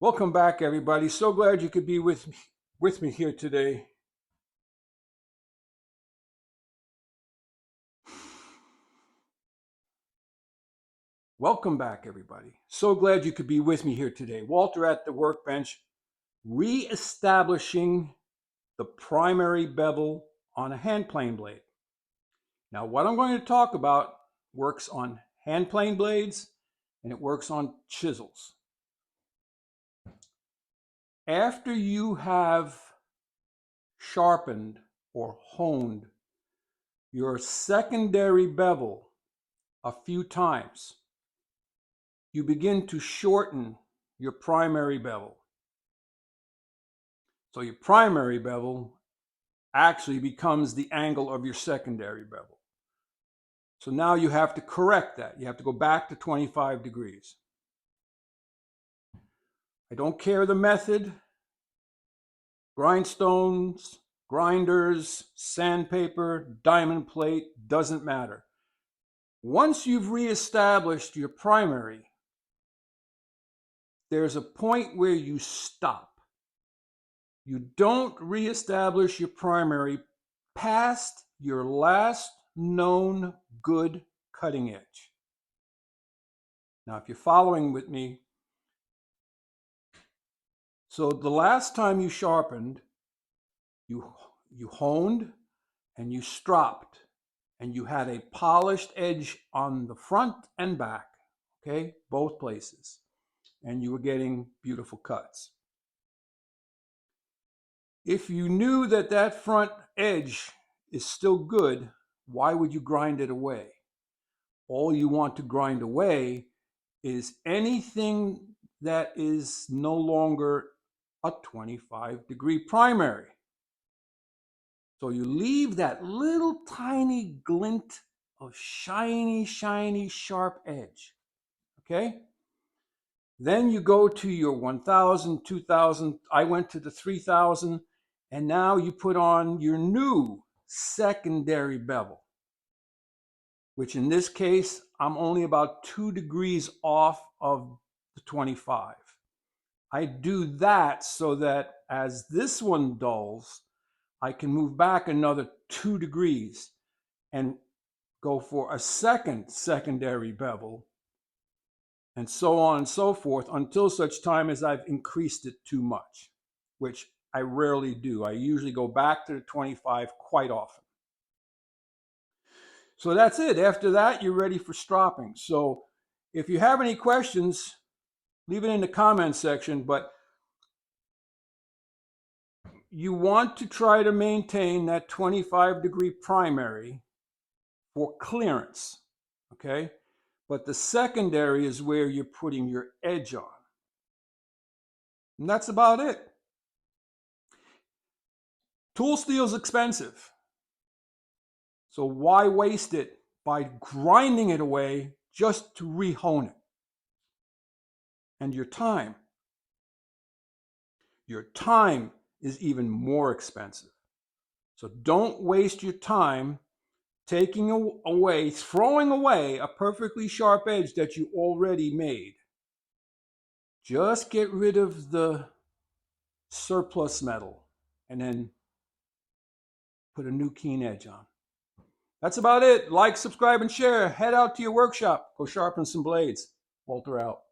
Welcome back, everybody. So glad you could be with me here today. Welcome back, everybody. So glad you could be with me here today. Walter at the workbench, reestablishing the primary bevel on a hand plane blade. Now, what I'm going to talk about works on hand plane blades and it works on chisels. After you have sharpened or honed your secondary bevel a few times, you begin to shorten your primary bevel. So your primary bevel actually becomes the angle of your secondary bevel. So now you have to correct that. You have to go back to 25 degrees. I don't care the method. Grindstones, grinders, sandpaper, diamond plate, doesn't matter. Once you've reestablished your primary, there's a point where you stop. You don't reestablish your primary past your last known good cutting edge. Now, if you're following with me, so the last time you sharpened, you honed and you stropped and you had a polished edge on the front and back, okay, both places, and you were getting beautiful cuts. If you knew that that front edge is still good, why would you grind it away? All you want to grind away is anything that is no longer a 25-degree primary. So you leave that little tiny glint of shiny, sharp edge, okay? Then you go to your 1,000, 2,000. I went to the 3,000, and now you put on your new secondary bevel, which in this case, I'm only about 2 degrees off of the 25. I do that so that as this one dulls, I can move back another 2 degrees and go for a secondary bevel, and so on and so forth until such time as I've increased it too much, which I rarely do. I usually go back to the 25 quite often. So that's it. After that, you're ready for stropping. So if you have any questions, leave it in the comment section, but you want to try to maintain that 25-degree primary for clearance, okay? But the secondary is where you're putting your edge on. And that's about it. Tool steel is expensive. So why waste it by grinding it away just to re-hone it? And your time. Your time is even more expensive. So don't waste your time throwing away a perfectly sharp edge that you already made. Just get rid of the surplus metal and then put a new keen edge on. That's about it. Like, subscribe, and share. Head out to your workshop. Go sharpen some blades. Walter out.